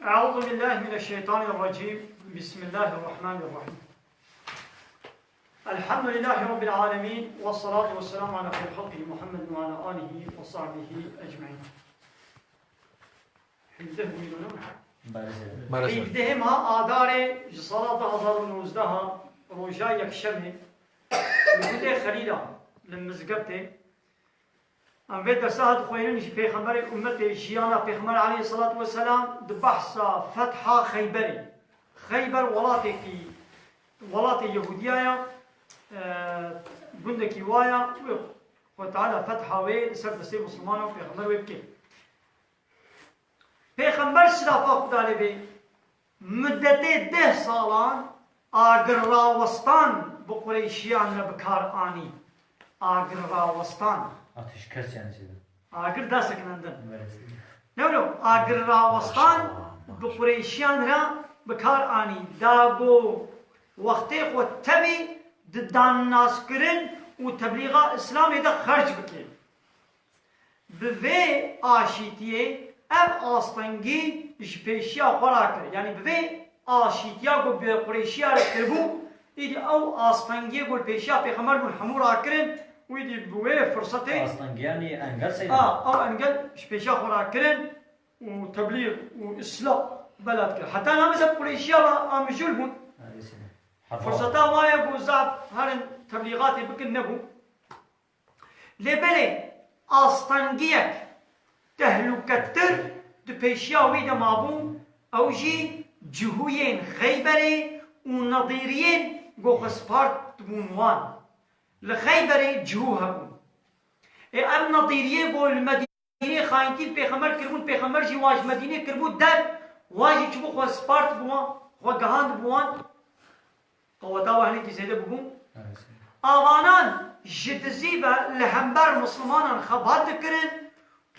أعوذ بالله من الشيطان الرجيم. بسم الله الرحمن الرحيم. الحمد لله رب العالمين والصلاة والسلام على خير خلقه محمد وعلى آله وصحبه أجمعين. حفظه ما آدار صلاة 2019 روجا يكشمه وده خليلا للمزقبته ام في درسات خوينن پیغمبر امت جیانا پیغمبر علیه الصلاة والسلام بحث فتح خیبر ولات يهودية بندكي وايا وتعالى فتحة وي سر دستي مسلمان وبيغمبر ويبكي پیغمبر شرافا خدا لبي مدت 10 سالان آگر راوستان بقريشيان بكار آني آگر راوستان Ateşkes yani şeyde. آگر دا سکنندن نو آگر راوستان بقريشيان را بكار آني داغو وقتی خود تبی دان ناس کرن و تبلیغ اسلام دا خرج بکی به آشیتیه اب آستنگی جپیشیا خورا کرد یعنی به آشیتیا گو به قریشیا را کربو ایدی او آستنگی گو پیشیا پیغمبر گو حمورا کرن و ایدی بوه فرصته آستنگی یعنی انگل سیدن او انگل جپیشیا خورا کرن و تبلیغ و اسلام بلد کرد حتی نمیزه قریشیا آمجول بون فرصتا وايا بوزات هرن تبليغاتي بكن نبو لبلي أستنجيك تهلو كتر دبيشياوي دمابو أوجي جهوين خيبري ونظيرين جو خسبارت بونوان لخيبري جهوها بون أم نظيريه جو المدينة خاينتين بيخمر كربون بيخمر جي واج مدينة كربون در واجي جبو خسبارت بوان وقهاند بوان قوتا وهني كيسيده بقوم آوانان جدزيبا لهمبر مسلمان خبات دكرن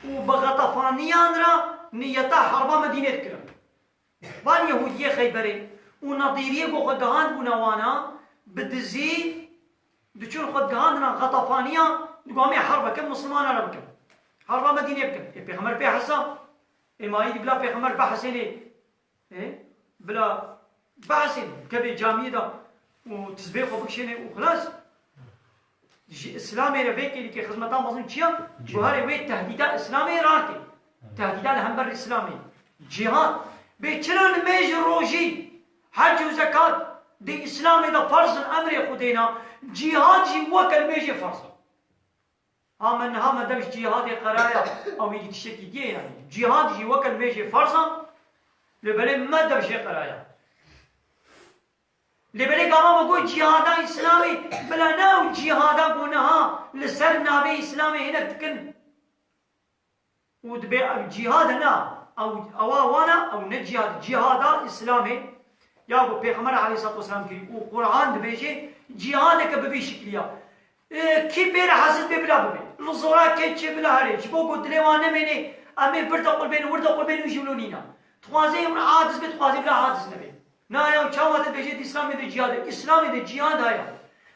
وبغطفانيان را نيتا حربا مدينة دكرن وان يهودية خيبري ونظيرية بو خدهان بونوانا بدزي دچون خدهان را غطفانيان دقامي حربا كم مسلمان را بكم حربا مدينة بكم بيغمر بيحسا ما يدي بلا بيغمر بحسيني بلا بحسين كبي جامعة دا وتسبيح وبكشينه وخلاص اسلامي رفيقي اللي كخدمتان مظلوم كيا جوهري وي تهديدات اسلامي رارتي تهديدات الهمبر الاسلامي جهاد بيتشلون ميج روجي حج وزكاة دي اسلامي دا فرض الامر خدينا جهاد جي وكل ميج فرض ها ما دمش جهاد قرايا او يجي تشكي دي يعني جهاد جي وكل ميج فرضا لبلي ما دمش قرايا لبلي قاموا بقول جهادا إسلامي بلا ناو جهادا بونها لسر نابي إسلامي هنا تكن ودبي جهاد هنا أو وانا أو نجهاد جهادا إسلامي يا أبو بيغمبر عليه الصلاة والسلام كريم وقرآن دبيجي جهادك ببي شكليا كي بير حاسس ببلا ببي لزورا كيتش بلا هريج بوكو دليوانا مني أمي برتا قلبين وردا قلبين ويجولونينا تخوازي من عادس بتخوازي بلا عادس نبي نا يا وشاوات بيجي إسلامي ده جهاد إسلامي ده جهاد هاي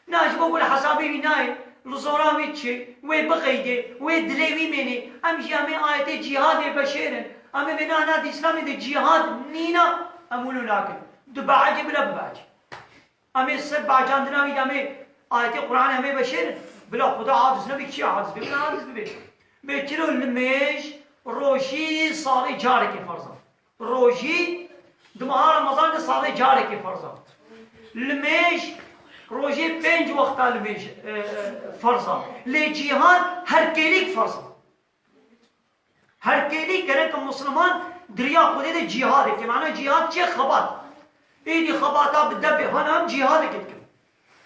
ناش بقول حسابي بناي لزورا ويتشي وبقيده ودليوي مني أمشي أمي آية جهاد بشيرن أمي بنانا ده إسلامي ده جهاد نينا أمولو لكن دبعج بلا ببعج أمي سر بعجان دناوي أمي آية القرآن أمي بشيرن بلا خدا عادس نبي كشي عادس بلا عادس ببي بيتشلو الميش روشي صالي جارك فرضا روشي دمها رمضان صالي جارك فرضا الميش روجي 5 وقت الميش فرضا لجهاد هر كيليك فرضا هر كيليك كرك مسلمان دريا خودي ده جهاد كي معناه جهاد چه خبات ايدي خباتا بالدبه هنا جهاد كتكم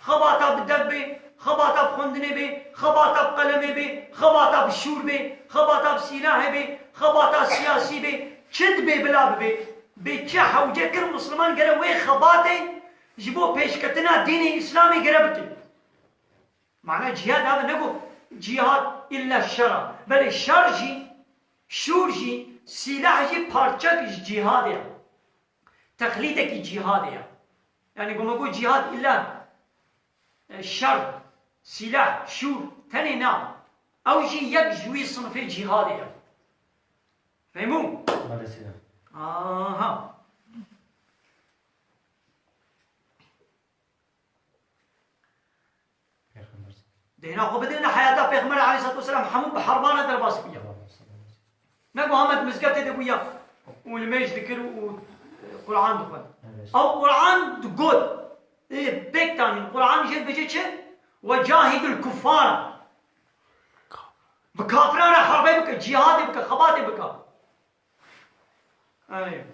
خباتا بالدبه خباتا بخندنه به خباتا بقلمه به خباتا بالشور به خباتا بسلاح به خباتا سياسي به چد به بلا به بيتشا حوجة كر مسلمان قرأ وين خباتي جبوا بيشكتنا دين إسلامي قرأ معناه جهاد هذا نقول جهاد إلا الشرع بل الشر جي شور جي سلاح جي بارچك جهاد يا تقليدك جهاد يا يعني قم أقول جهاد إلا الشر سلاح شور تاني نام أو جي يك جوي صنف الجهاد يا فهمون؟ آها دينا خو بدنا حياته پیغمبر علیه الصلاه والسلام حمو بحربانه درباس بيا نبو همد مزقته دبويا والميج ذكر وقرآن دخل او قرآن دقود إيه بيكتان القرآن جد بجيتش وجاهد الكفار بكافران حربي بك جهاد بك خباتي بك أيوه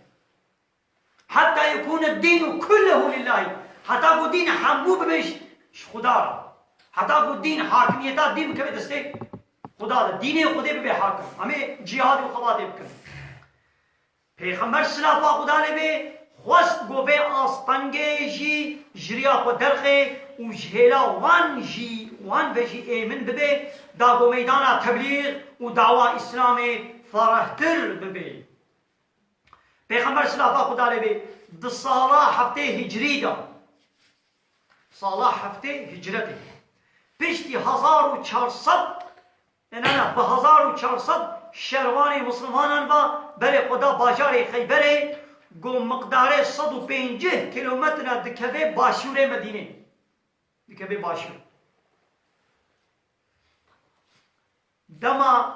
حتى يكون الدين كله لله حتى يكون دين حموب بيش خدارا حتى يكون دين حاكميتات دين بك دستي خدا دين خدا به حاکم همه جهاد و خواته بکن پیغمبر سلافا خدا لبه خواست گوه آستانگه جی جریا خود درخه و جهلا وان وجی ایمن ببه دا گو میدان تبلیغ و دعوه اسلام فرحتر ببه پیغمبر سلافا خدا لبه ده سالا هفته هجری دا سالا هفته هجرته پشتی 1400 نه به 1400 شروان مسلمانان و بر خدا باجار خیبر گو مقدار 150 کیلومتر دکوه باشور مدینه دکوه باشور دما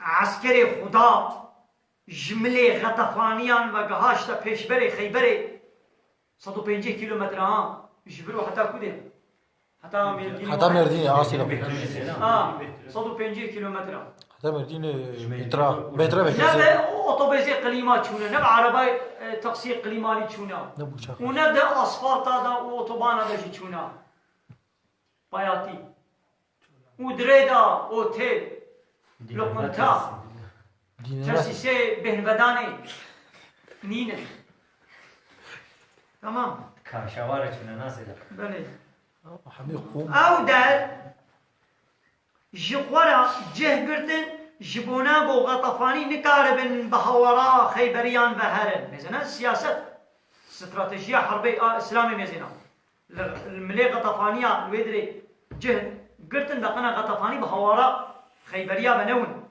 عسکر خدا جمله غطفانیان و گهاشت پیشبر خیبر 150 کیلومتر ها جبرو حتی کده حتی مردین عاصلة 150 كيلومتر حتى مردين بيترا نبى اوتوبيزي قليمات شونا نبى عربي تقصير قليماني شونا ونبى اسفلت هذا اوتوبان هذا شونا باياتي ودريدا اوتيل لوكونتا ترسيسي بهنبداني نينا تمام كاشوارة شونا ناسي بله حميقوم او در جخورا جه گرتن جبونا بو غطفاني نكاربن بهورا خيبريان وهرن مثلا سياسة استراتيجية حربية اسلامي مثلا الملي غطفانية الويدري جه گرتن دقنا غطفاني بهورا خيبريا بنون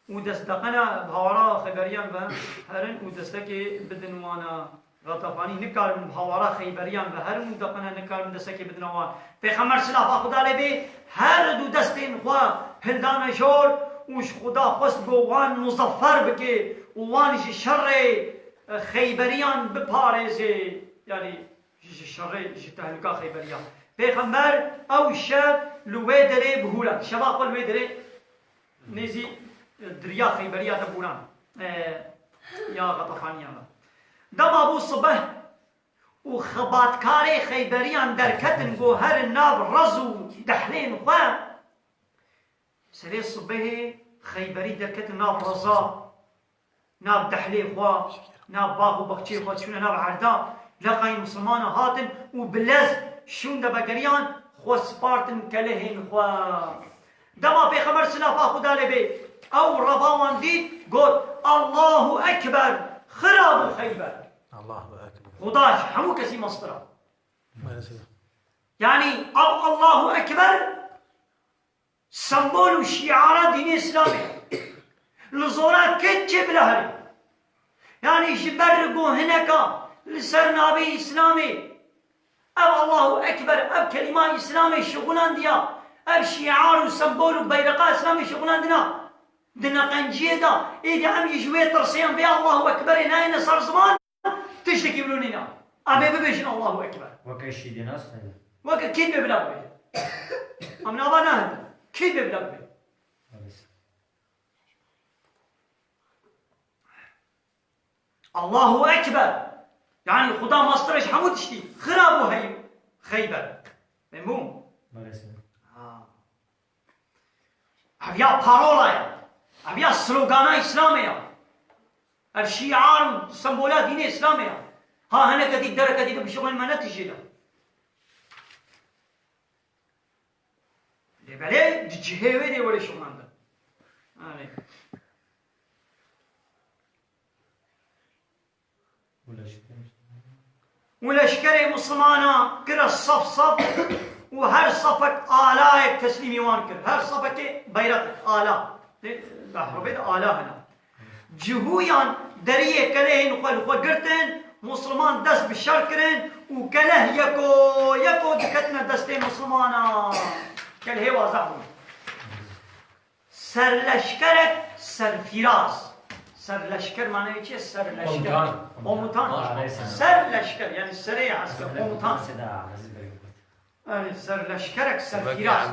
ودست دقنا بهورا خيبريان وهرن ودستكي بدن وانا غطفاني نكاربن بهورا خيبريان وهرن ودقنا نكاربن دستكي بدن وانا پیغمبر صلاح خدا لبه هر دو دستین خواه هلدان جور وش خدا خواست بو وان مظفر بکه وانش شر خیبریان بپارزه یعنی شر تهلکا خیبریان پیغمبر او شب لوی دره بهورا شبا قل لوی دره نزی دریا خیبریا دبوران یا غطفانیان دم ابو صبح و خباتکار خیبریان درکتن گو هر ناب رزو دحلین خواه سری صبح خیبری درکتن ناب رزا ناب دحلی خواه ناب باغ و بخچی خواه چونه ناب عردا لقای مسلمان هاتن و بلز شون دا بگریان خو سپارتن کلهن خواه دما پیغمبر سلافا خدا لبه او رضاوان دید گود الله اکبر خراب خیبر الله أكبر خداش همو كسي مصدره يعني الله أكبر سمبول وشعار دين إسلامي لزورا كتشب لهري يعني جبرقوا هناك لسر نبي إسلامي أو الله أكبر أب كلمة إسلامي شغلان ديا أب شعار وسمبول وبيرقاء إسلامي شغلان دنا قنجيه دا إذا عم يجوي ترسيان بها الله أكبر هنا صار زمان تشتكي بلونينا أبي ببيشن الله أكبر وكيشي دي ناس وك كيد ببلغ أمنا أبانا كيد ببلغ الله أكبر يعني خدا مصدرش حمود تشتي خرابو هي خيبر مفهوم أبيا بارولا أبيا سلوغانا إسلامية الشعار سمبولات دين إسلامية ها هنا قديد درك قديد بشغل ما نتيجة ده بله جهوي ده ولا شغل عنده ولا شكر مسلمانا كر الصف صف وهر صفك آلاء تسليمي وان كر هر صفك بيرق آلاء بحربيت آلاء هنا جهویان دریه کلهین خو گرتن مسلمان دست بشار کرن و کله یکو دکتنا دسته مسلمانا کله واضح بود سرلشکرک سرفراز سرلشکر معنی چیه؟ سرلشکر قومتان سرلشکر یعنی سریع عسکر قومتان سرلشکرک سرفراز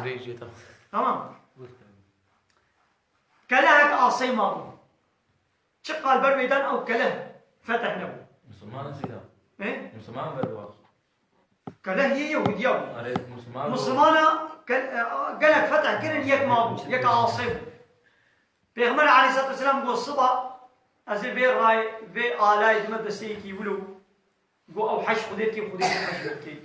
تمام كلهك عاصي ما بو شقال برويدان او كله فتح نبو مسلمان زيدا ايه مسلمان برواز كله هي يهودية اريد مسلمان مسلمانا قالك فتح كرن يك ما بو يك عاصي بيغمر عليه الصلاة والسلام قو الصبح ازي في راي في آلاي دمدستي كي ولو قو او حش خديتي حش بكي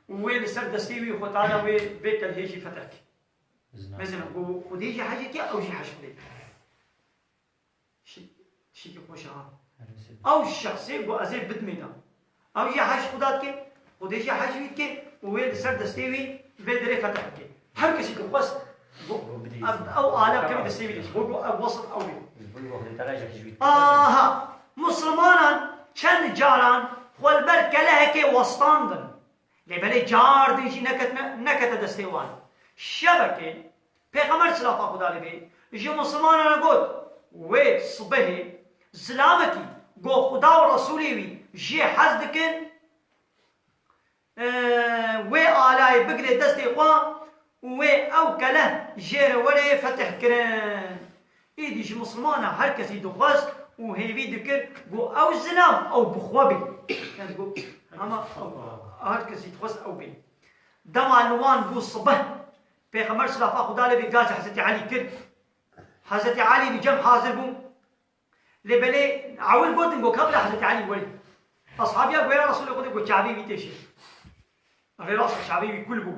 وين سر دستيوي خطانا وي بيت الهيجي فتح مثلا قو خديجي حاجتي او جي حش خديتي شي خوشها او الشخصي قو ازي بدمينا او جي حش خداتك خديجي حش بيتك وين سر دستيوي في دري فتح كي هر كشي بس او آلاف كم دستيوي ليش قو وسط او بي مسلمانا چند جاران خلبر كلهك وسطاندن لبالي جار ديجي نكت دستيوان شبكه پیغمبر صلی الله خدا لبی جی مسلمانان گفت و صبح زلامتی گو خدا و رسولی وی جی حز دکن و آلای بگری دستی خواه و او کله جیر ولی فتح کرن ایدی جی مسلمانان هر کسی دخواست و هیوی دکر گو او زلام او بخوابی یعنی گو اما هر کسی دخواست او بی دمانوان گو صبح پیغمبر صلی الله خدا لبی گاز حضرت علی کرد حضرت علی بجمع حاضر بوم لبلی عول بودن گو قبل حضرت علی ولی اصحابی ها گویا رسول خدا گو چابی بی تیشه غیر راست چابی بی کل بو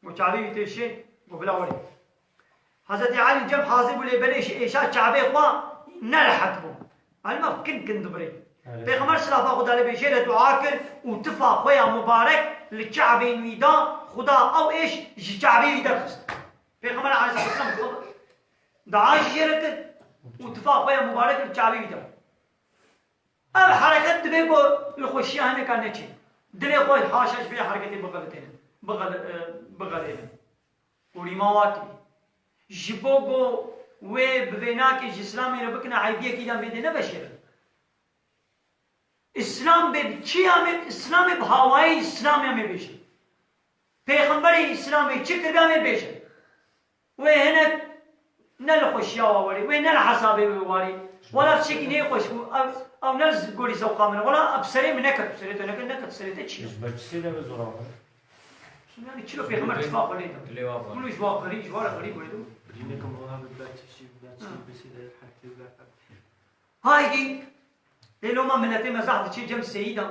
گو چابی بی تیشه گو بلا ولی حضرت علی جمع حاضر بو لبلی ایشا چابی خواه نلحت بو علما كن دبري پیغمبر صلی الله خدا لبی جل دعا کرد و تفا خویا مبارک للشعبي ويدا خدا او ايش شعبي ويدا خست پیغمبر عليه الصلاه والسلام دعاء شركت واتفاق ويا مبارك للشعبي ويدا اب حركه دبيكو الخشيانه كانت شيء دبي خوي حاشش بي حركتي بغلتين بغلين وريماوات جبوغو و بفيناك اسلامي ربكنا عيبيه كده بدنا بشر اسلام به چی همه اسلام به هوای اسلامی همه بشه پیغمبر اسلامی چی کرده همه بشه و هنک نل خوشیا واری و نل حسابی واری ولا چیکی نه خوش او نل گوری سوقا من ولا ابسری من نکت سری چی بچه ده به زورا یعنی چرا پیغمبر اتفاق ولیده کلو جواب غریب جوار غریب ولیده دينكم وهاب بلاتشي بسيدة حتى هايدي لو ما منتي مزاح شيء جنب سيدا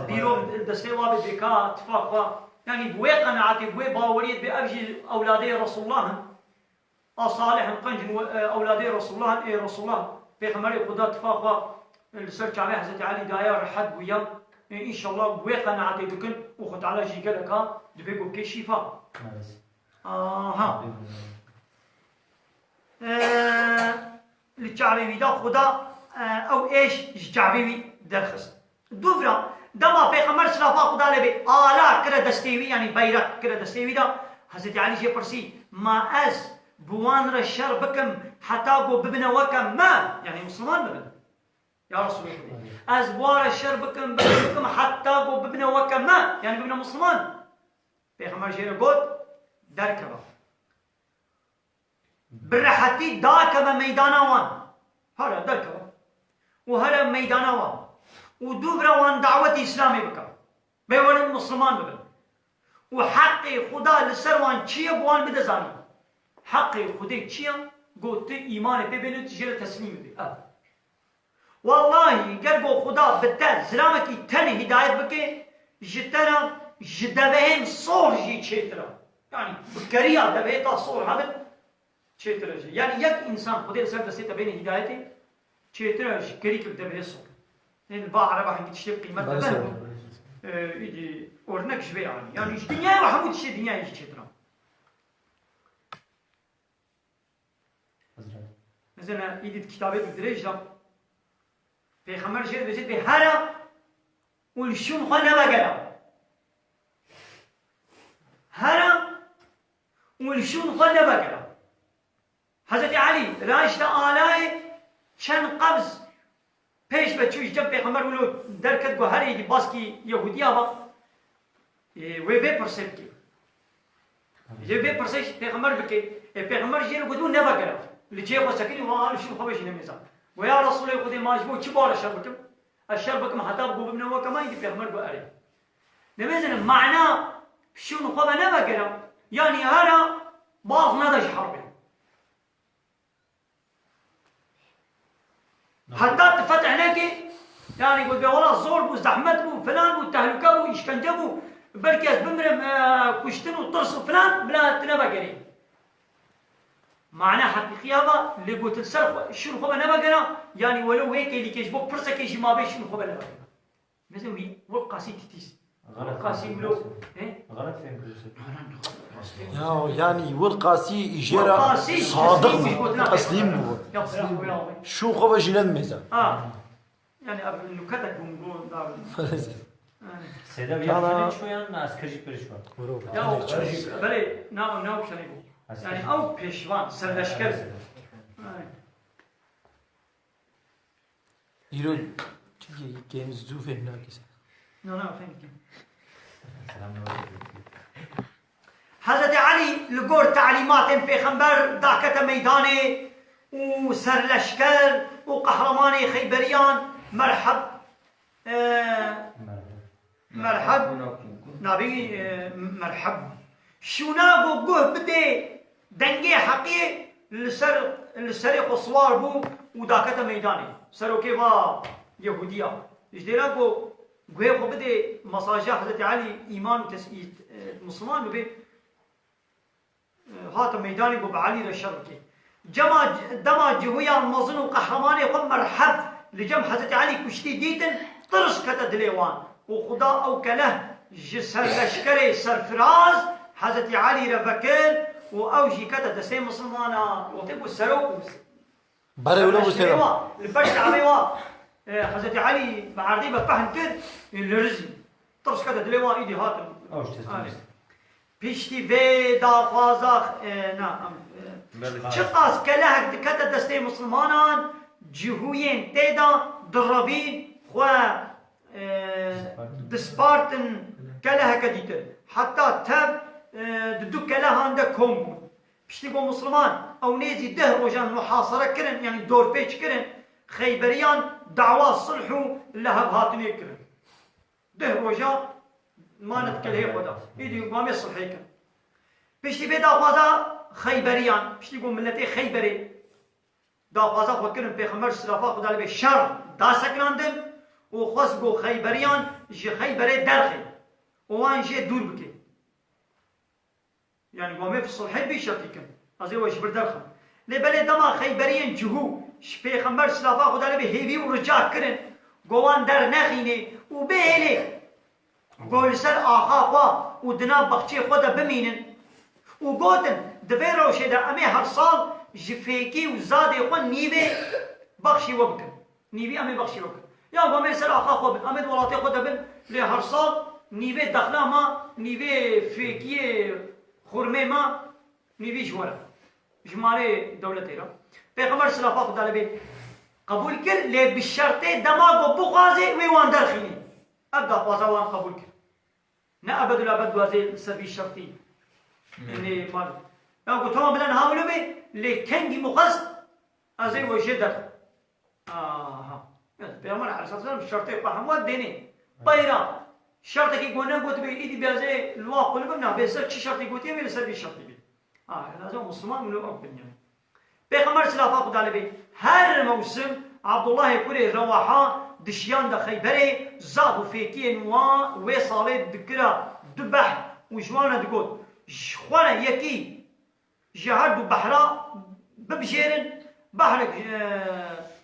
بيرو دستي وابد بكا اتفاق يعني بوي قناعتي بوي باوريت بأبجي أولادي رسول الله صالح قنج أولادي رسول الله إيه رسول الله في خمري خدا اتفاق السرج عليه حضرت علي دايا رحد ويا إن شاء الله بوي قناعتي بكن وخد على جي قالك دبيكو كي شفاء ها للشعبي ويدا خدا او ايش جعبي درخص دوفرا دما پیغمبر صلی الله خدا لبی آلا کرد دستیوی یعنی بیرق کرد دستیوی دا حضرت علی جه پرسی ما از بوان را شر بکم حتا گو ببنه وکم ما یعنی مسلمان ببن یا رسول الله از بوان را شر بکم حتا گو ببنه وکم ما یعنی ببنه مسلمان پیغمبر جه را گود درکبا برحتی داکبا میدانا وان هلا درکبا وهلا ميدانوا ودوبرا وان دعوة إسلامي بكا بيوان مسلمان ببن وحقي خدا لسروان چيه بوان بدزاني حقي خدا چيه قلت إيمان ببنو تجيل تسليم بي والله قربو خدا بالتال زلامكي تن هداية بكي جتنا جدبهن صور جي چيترا يعني بكريا دبهتا صور هبن چيترا جي يعني يك إنسان خدا لسر دستيتا بين هدايتي چيترا كريك بدبه الصوت لأن الباع ربح إنك تشتري قيمة بله يجي أورنك شوي يعني إيش دنيا وحمود تشتري دنيا إيش چيترا مثلا إيدي كتابات بدريجة في خمر شيء بجد بهرا والشون خلنا بقرا هرا والشون خلنا بقرا حضرت علي راشد آلاء شن قبض پیش بچوش جب پیغمبر ولو درکت گو هر ایدی باس کی یهودی آبا وی بی پرسید کی یه بی پرسید پیغمبر بکی پیغمبر جیر گدو نبا کرا لجی خو سکنی و آل شو خوبش نمیزا و یا رسول خودی ماجبو چی بار شر بکم الشر بکم حتی بگو ببنه و کما ایدی پیغمبر گو اری نمیزن معنا شون خوبه نبا کرا یعنی هرا باز نداش حربه حتى تفتح هناك يعني يقول والله زور بو زحمت بو فلان بو تهلكه بو اشكنجه بو بركي بمرم كشتن وطرس فلان بلا تنبا قري معناه حقيقي هذا اللي قلت السرق شنو خبا نبا قرا يعني ولو هيك اللي كيجبو برسا كيجي ما بيش شنو خبا نبا قرا مثلا وي والقاسي تتيس والقاسي ولو غلط فين يعني والقاسي إجارة صادق تسليم شو خبا جنان ميزا يعني النكتة بنقول دار سيدا بيا شوية ناس كرجي بريشوان يا بله ناو شنيبو يعني أو بيشوان سرلشكر يرو تيجي جيمز زوفي هناك لا فين حضرت علي لقور تعليمات پیغمبر داكت ميداني وسرلشكر وقهرماني خيبريان مرحب نبي مرحب شوناغو قوه بدي دنگي حقي لسرق وصوار بو وداكت ميداني سروكي با يهودية اجدراغو قوه خو بدي مساجة حضرت علي إيمان مسلمان بي هات ميداني بو بعلي رشركي دما جهويا المظن وقهرماني قم مرحب لجم حضرت علي كشتي ديتن طرش كتا دليوان وخدا او كله جسر لشكري سرفراز حضرت علي رفكر واوجي كتا دسي مسلمانا وطيبو السرو بري ولا بسرو البرش عميوا حضرت علي بعرضي بفهم كد الرزي طرش كتا دليوان ايدي هاتم بيشتي في دافازاخ نعم شقاس كلهك دكتا دستي مسلمانان جهوين تيدا دربين خوا دسبارتن كلهك ديتر حتى تب ددو كلها عندك كومبو بيشتي بو مسلمان او نيزي ده روجان محاصرة كرن يعني دور بيش كرن خيبريان دعوة صلحو لهب هاتني كرن ده روجان ما نتكلم خدا يدي قامي صلحيك بيشتي بيدا غازا خيبريان بيشتي يقول ملتي خيبري دا غازا فكرن بيخمر سلافا خدا لبي شر دا سكراندن وخصقو خيبريان جي خيبري درخي وان جي دور بكي يعني قامي في الصلحي بيشتيكم ازي وش بردرخم لبلي دما خيبريان جهو بيخمر سلافا خدا لبي هيبي ورجع كرن قوان در نخيني وبيلي قول سر آخا خوا ودنا بخشي خدا بمينن وقوتن دفيرو شدا امي هر صال جفيكي وزادي خوا نيبي بخشي وبكن نيبي امي بخشي وبكن يا قومي سر آخا خوا بن امي دولاتي خدا بن لي هر صال نيبي دخلا ما نيبي فيكي خرمي ما نيبي جوارا جمالي دولتي را پیغمبر صلافا خدا لبي قبول كر لي بالشرطي دماغو بغازي ويوان درخيني أبدا خوازوان قبول كر نا أبد الأبد وازي سبي الشرطي إني مال يا قلت هم بلن هاولو بي لكنجي مقصد أزي وجدر بيامر عليه الصلاة والسلام الشرطي قحموات ديني بايرا شرطي كي قونا قلت بي إيدي بيازي الواق قلو بمنا بيسر چي شرطي قلت يمي لسر بي شرطي بي لازم مسلمان منو أقبل يعني بيغمر سلافا قد على بي هر موسم عبد الله كوري رواحا دشيان دا خيبري زادو فيكي نوا ويصالي دكرا دبح وجوانا دقود شخوانا يكي جهر دو بحرا ببجيرن بحرك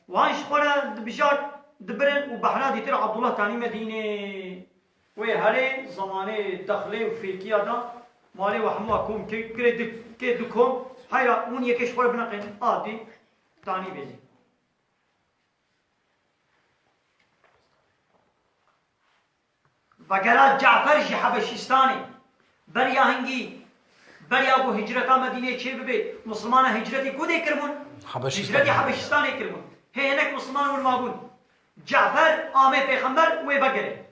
وان شخوانا دبجار دبرن وبحرا دي ترى عبد الله تاني مدينة وهالي زماني دخلي وفيكي هذا مالي وحموا كوم كي دكوم هايرا ون يكي شخوانا بنقين دي تانی بیجی وگرا جعفر جی حبشستانی بریا هنگی بریا بو هجرتا مدینه چه ببه مسلمان هجرتی کده کرمون هجرتی حبشستانی کرمون هی هنک مسلمان ورمابون جعفر آمه پیغمبر وی بگره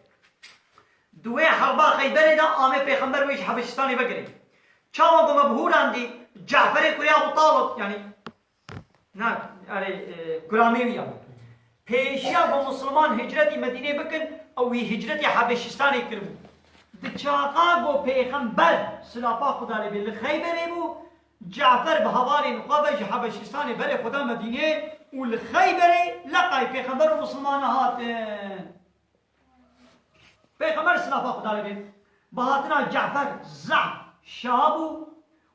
دوی حربا خیبر دا آمه پیغمبر ویش حبشستانی بگره چاوا بو مبهوران دی جعفر کوری ابو طالب یعنی نه گرامیویا پیشیا با مسلمان هجرتی مدینه بکن او هجرتی حبشستانی کرمون دچاقا بو پیغمبر سلاپا خدا لی بیل خیبره بو جعفر به حوال نقابه حبشستانی بله خدا مدینه و الخیبره لقای پیغمبر و مسلمان هاتن پیغمبر سلاپا خدا لی بیل بهاتنا جعفر زعف شابو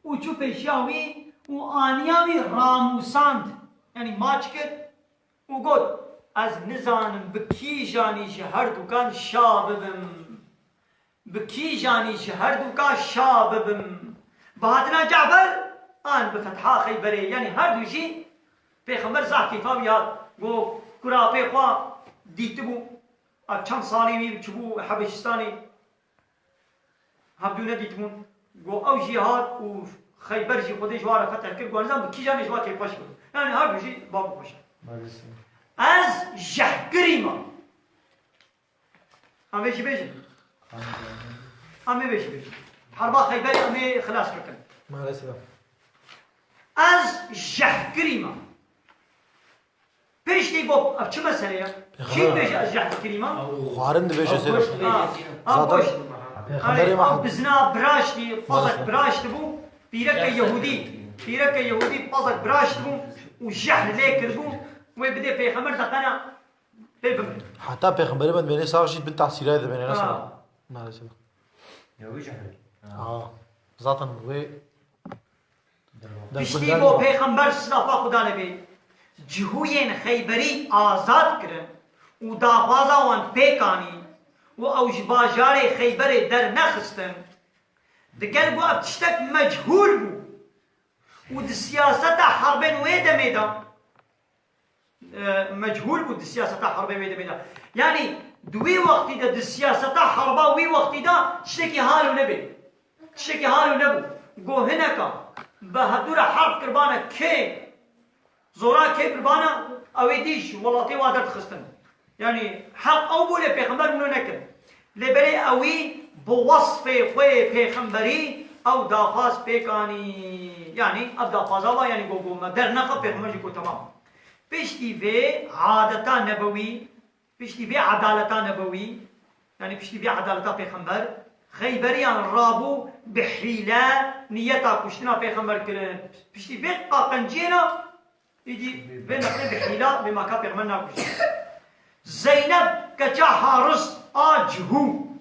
و چو پیشیاوی و آنیاوی راموساند یعنی ماچ کرد و گفت از نزانم بکی جانیش هر دوکان شاببم بکی جانیش هر دوکان شاببم بهاتنا جعفر آن بفتحا خیبره یعنی هر دوشی پیغمبر زعف کیفا بیاد گو کرا پیخوا دیت بو چند سالی می چبو حبشستانی هبدونه دیت بون گو او جهاد و خیبر جی خودش واره فتح کرد گو نظام بکی جانیش واره کیفاش بود یعنی هر دوشی باب خوشه از جهگری ما همه چی بیشن همه بیشن حربا خیبری همه خلاص بکن از جهگری ما پیشتی گو اب چه مسئله یا؟ چی بیشه از جهگری ما؟ خوارن دی بیشه سیرش بزنا براشتی پازک براشت بو پیرک یهودی پازک براشت بو و جهل لیکر بو وی بده پیغمبر دقنا ببم حتی پیغمبری من بینی ساقشید بین تحصیلای ده بینی نسلا مالسلا یوی جهل ذاتن وی پشتی بو پیغمبر سلاپا خدا لبی جهوین خیبری آزاد کرن و داخوازا وان پیکانی و اوج باجار خیبر در نخستن دگر بو اب تشتک مجهول بو و دی سیاست حربین ویده میدان مجهول بود سیاست حربی ویده میدا یعنی دوی وقتی دا سیاست حربا وی وقتی دا تشتکی حالو نبی تشتکی حالو نبو گو هنکا بهدور حرب کربانا که زورا که کربانا اوی دیش ولاتی وادر خستن یعنی حق او بوله پیغمبر منو نکر لبری اوی بوصف خوی پیغمبری او داخواست پیکانی یعنی اب داخوازا یعنی گو در نخوا پیغمبر جی کو تمام پشتی به عادتا نبوی پشتی به عدالتا نبوی یعنی پشتی به عدالتا پیغمبر خیبریان رابو به حیله نیتا کشتنا پیغمبر کرن پشتی به قاقنجینا ایدی به نقل به حیله به مکا پیغمبر نکشتن زینب کچا حارس آجهو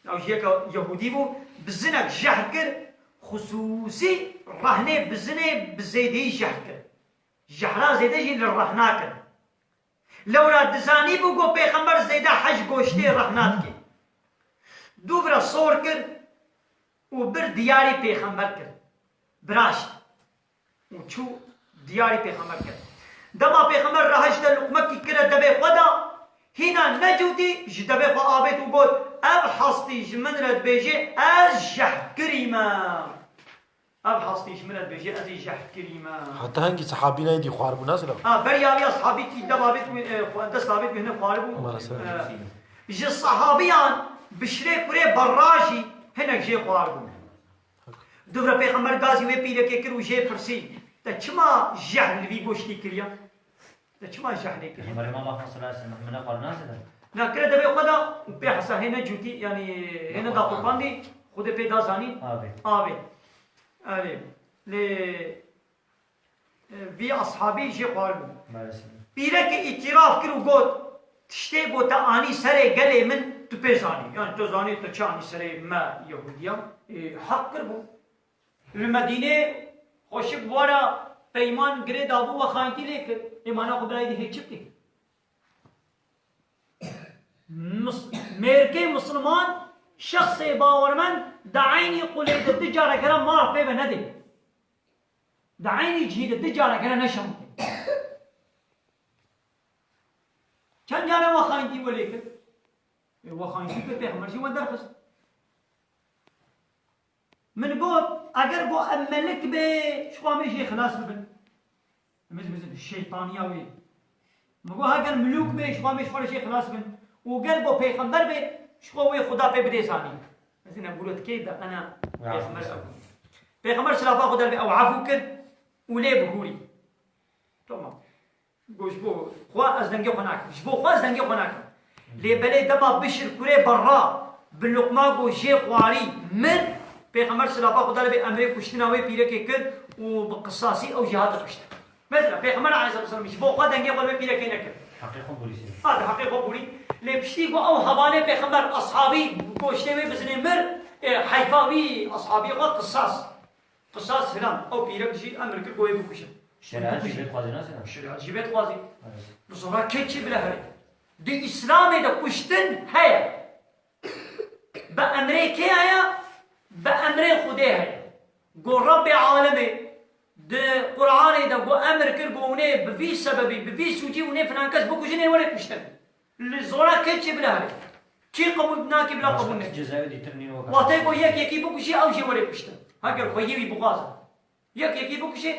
او یهودی بو بزنک جهد کر خصوصی رهنه بزنه بزیدی جهد کر جهرا زیده جی لرحنا کر لورا دزانی بگو پیغمبر زیده حج گوشته رحنات کی دوبرا صور کر و بر دیاری پیغمبر کر براشت و چو دیاری پیغمبر کر دما پیغمبر راهش در لقمه کی کر دبه خدا هینا نجودی جدبه خوا آبیت و گود اب حستی جمن رد بیجه از جه کریمه اب حستی جمن رد بیجه از جه کریمه حتی هنگی صحابی نایدی خوار بو نسلا بری آبی صحابی کی دب آبیت دست آبیت بهنه خوار بو جه صحابیان بشره کره براجی هنک جه خوار بو دوباره پیغمبر گازی وی پیله که کرو جه پرسی تا چما جهل وی گوشتی کریا تا چما جهلی کریا پیغمبر الله صلی الله علیه و سلم من قال ناس نه کرده دبی خدا به حسا هنه جوتی یعنی هنه دا قربان دی خود پیدا زانی آبی آبی لی وی اصحابی جه خوار بو پیره که اعتراف کرو گود تشته گو تا آنی سر گله من تو پیزانی یعنی تو زانی تو چه آنی سر ما یهودیم حق کر بو المدینه خوشک بوارا پیمان گره دابو و خانتی لیکر ایمانا خدای دی هیچ چپتی مرکه مسلمان شخص باورمند دعینی قلید تجاره کرا مار پیبه نده دعینی جهید تجاره کرا نشم چند جانه وخاینتی ولی کرد وخاینتی که پیغمبرشی و درخست من بود اگر بو ملک به شما میشه خلاص ببین مثل شیطانیاوی مگو اگر ملوک به شما میشه خلاص ببین و قال بو پیغمبر به شما خدا په بده ثاني مثلا قلت كده انا پیغمبر صلی الله علیه و او عفو کرد و لی بهوری تمام گوش بو خوا از دنگه خناک جبو خوا از دنگه خناک لی بلی دما بشر کوره برا باللقما گو جی خواری من پیغمبر صلی الله علیه و امر کشتنا و پیره که کرد و بقصاصی او جهاد کشت مثلا پیغمبر علیه الصلاه والسلام جبو خوا دنگه خو پیره که نکرد حقیقه بولیسی هذا حقيقه بولي لبشتي قو او هبانه بيخمر اصحابي قوشتي بسني مر حيفاوي اصحابي قو قصاص فلان او بيرك شي امرك قوي بكوشه شرایط جیبت خوازی نسیدم شريعه جيبت قاضي بصراحه كيتشي بلا هري دي اسلامي دا كشتن هيا بامريكا هيا بامري خدي هيا قول ربي عالمي ده قرآن ده قو امر كر قونه بفي سببي بفي سوجي ونه فنانكس بكوشني ولا كشتن الزورا كيتشي بلا هري كي قبول بناكي بلا قبول نه جزایی دیترنین وقت وقتی کو یکی بکشی او جی ولی کشتن هاگر خویی بغازه یکی بکشی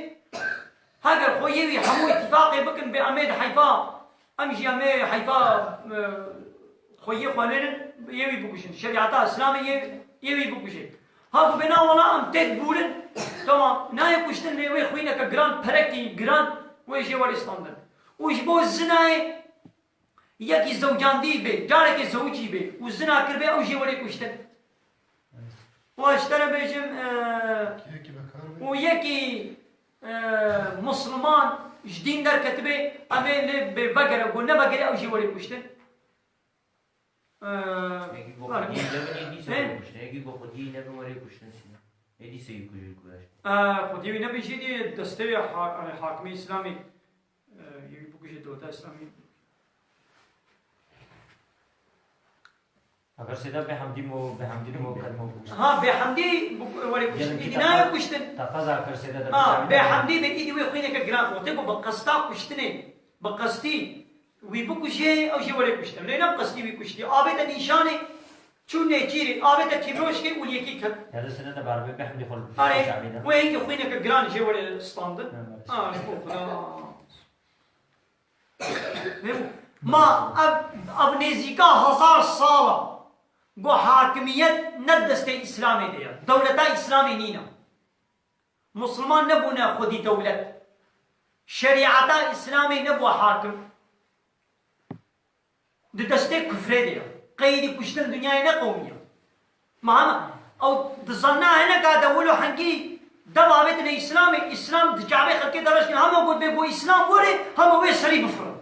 هاگر خویی همو اتفاقی بکن به امید حیفا امشی امید حیفا خویی خوانن یوی بکشن شریعت اسلامی یوی بکشی ها بنا ولا ام تک بولن تمام نه کشتن نه خوینه که گران پرکی گران ویجی ولی استاندن وش بو زنای یکی زوجاندی به جاره که زوجی به و زنا کرده او جی ولی کشتن واشترى بيجم ويكي مسلمان جدين در كتبه امين ببقرة قلنا بقرة او شي ولي كشتن یکی با خودی نبینی سوی کشتن یکی با خودی نبینی کشتن سینا ایدی سوی کجوری کلاش خودی نبی شدی دسته حاکمی اسلامی یکی بکشه دوتا اسلامی اگر سیدا به حمدی مو کلمه بوش ها به حمدی ولی کشتن ایدی نه کشتن تقاضا کر سیدا در به حمدی به ایدی وی خوینه که گران وقتی با قصدا کشتنه با قصدی وی بکشه او شی ولی کشتن نه قصدی وی کشتی آبه تا نشانه چون نجیری آبه تا کیبروش که ولی یکی کرد هذا سنة بعربي بحمدي خل آره و اینکه خوینه که گران شی ولی استاندر ما اب نزیکا 1000 ساله گو حاکمیت ندست اسلامی دیا دولتا اسلامی نینا مسلمان نبونا خودی دولت شریعتا اسلامی نبو حاکم دسته کفره دیا قیدی کشتن دنیای نقومیه مهما او دظنا هنا قاعد اولو حنكي دبابتنا اسلامي اسلام دجابي خلقي درجنا هم قول بيبو اسلام وري هم وي سري بفر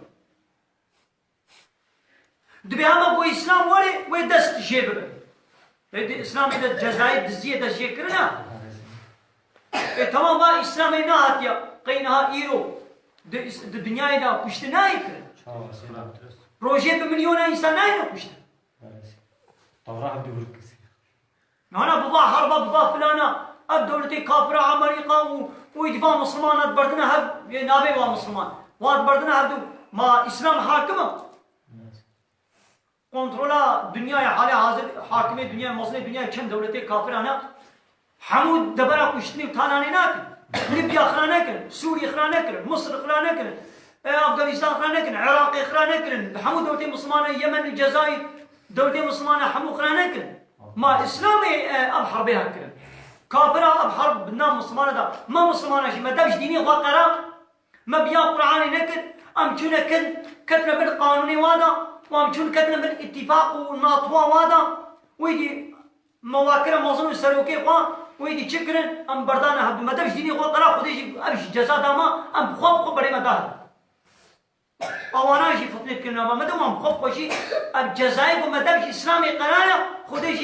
دبي هم قول اسلام وري وي دست جيبر اسلام اذا الجزائر دزيه دزيه كرنا تمام با اسلام نهاتيا قينها ايرو الدنيا دا كشتناي كرن روجي بمليون انسان ناي كشت طورها بدي بركز هنا بابا حرب بابا فلانا الدولة كافرة أمريكا ويدفع مسلمان بردنا هب نابي ومسلمان واد بردنا هب ما إسلام حاكمة كنترولا دنيا حالة حاضر حاكمة دنيا مسلم دنيا كم دولة كافرة أنا حمود دبرة كشتني وثاناني ناكل ليبيا خلانا كن سوريا خلانا كن مصر خلانا كن أفغانستان خلانا كن عراق خلانا كن حمود دولة مسلمانة يمن الجزائر دولة مسلمانة حمود خلانا كن ما إسلامي أبحر بها كن كافرة أبحر بنام مسلمانة دا ما مسلمانة شي ما دامش ديني وقرا ما بيا قرآني نكن أم كنا كتنا بالقانوني وادا وأم كنا كتنا بالاتفاق وناطوا وادا ويدي مواكرة موزن سلوكي خوا ويدي شكرن أم بردانا هب ما دامش ديني وقرا خديش أبش جزاء داما أم خب بري ما دار أوانا شي فتنة كنا ما دام أم خب شي الجزائر وما دامش إسلامي قرانا خديش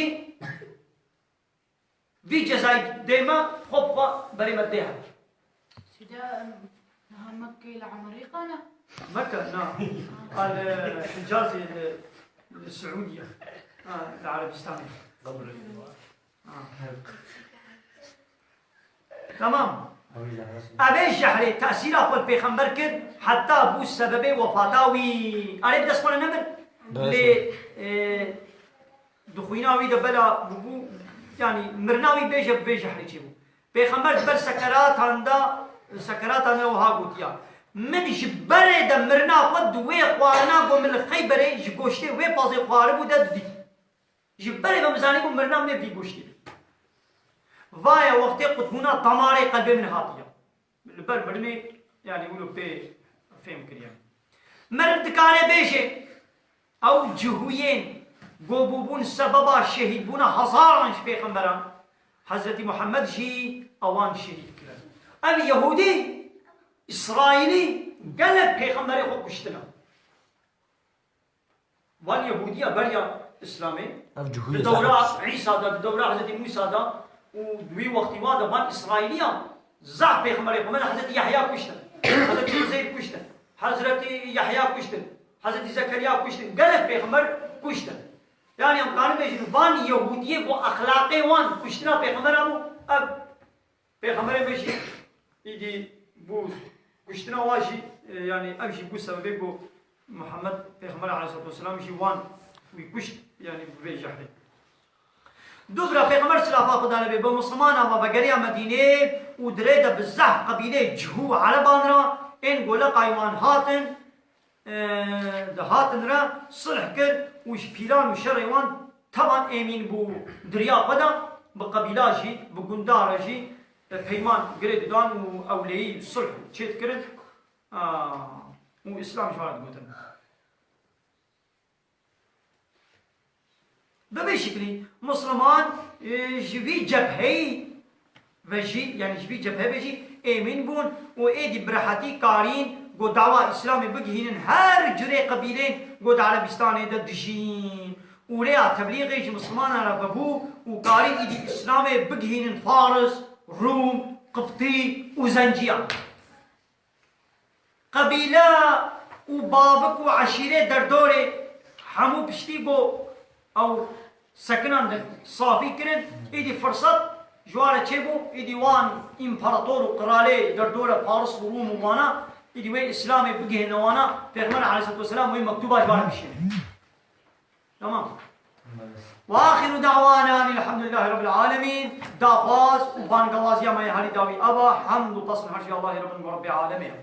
في جزائر ديما خبخة بريمة ديها سيدا نهار مكة إلى عمريقنا مكة نعم الحجاز السعودية العربستان تمام أبي جحري تأثير أخو البيغمبر كد حتى أبو السبب وفاتاوي أنا بدأ اسمه نمر ل دخويناوي دبلا ببو يعني مرناوي بيجي جحري تشيبو بيغمبر دبل سكرات عند وها قوتيا من جبره دمرنا خد وي خوانا قوم الخيبره جوشتي وي بازي خواربو ددي جبره بمزاني قوم مرنا من في قوشتي وايا وقت قطبونا طماري قلبي من هاتيا البر برمي يعني يقولوا بي فهم كريم مرد كاري بيشي او جهوين قوبوبون سببا شهيد بونا هزاران بيغمبران حضرت محمد جي اوان شهيد كرن ام يهودي اسرائيلي قالك بيغمبري خود كشتنا وان يهودية بريا اسلامي بدورة عيسى دا بدورة حضرت موسى دا ودوي وقتي وادا وان اسرائيلية زعب بيغمبري خود حضرت يحيى كشتن حضرت زيد كشتن حضرت يحيى كشتن حضرت زكريا كشتن قالك بيغمبر كشتن يعني هم كانوا بيجون وان يهودية بو اخلاقي وان كشتنا بيغمبرانو اب بيغمبري بيجي يجي بو كشتنا واجي يعني امشي بو سبب بو محمد پیغمبر عليه الصلاه والسلام شي وان ويكشت يعني بيجحد دوبرا پیغمبر صلى الله عليه وسلم بمسلمان و بغريا مدينه ودريده بالزح قبيله جهو على بانرا ان قول قايوان هاتن هاتن را صلح كر وش بيلان وشريوان طبعا امين بو دريا خدا بقبيله جي بغندار جي پیمان گرید دان و اولیی صلح چیت کرد و اسلام شوارد گوتن به شکلی مسلمان جوی جبهی و جی يعني جوی جبهه بجی امین بون و ایدی برحتی کارین گو دعوه اسلام بگهینن هر جره قبیلین گو عربستان دا دشین و لیا تبلیغی مسلمان را ببو و کارین ایدی اسلام بگهینن فارس روم قبطي وزنجية قبيلة وبابك وعشيرة دردوري حمو بشتيقو أو سكنان صافي كرن إيدي فرصة جوارة تشيبو إيدي وان إمبراطور وقرالي دردورة فارس وروم ومانا إيدي وين إسلامي بقيه نوانا پیغمبر عليه الصلاة والسلام وين مكتوبة جوارة بشين تمام واخر دعوانا ان الحمد لله رب العالمين دافاز وبان قوازيا ما يهالي داوي ابا حمد وتصل حرشي الله رب العالمين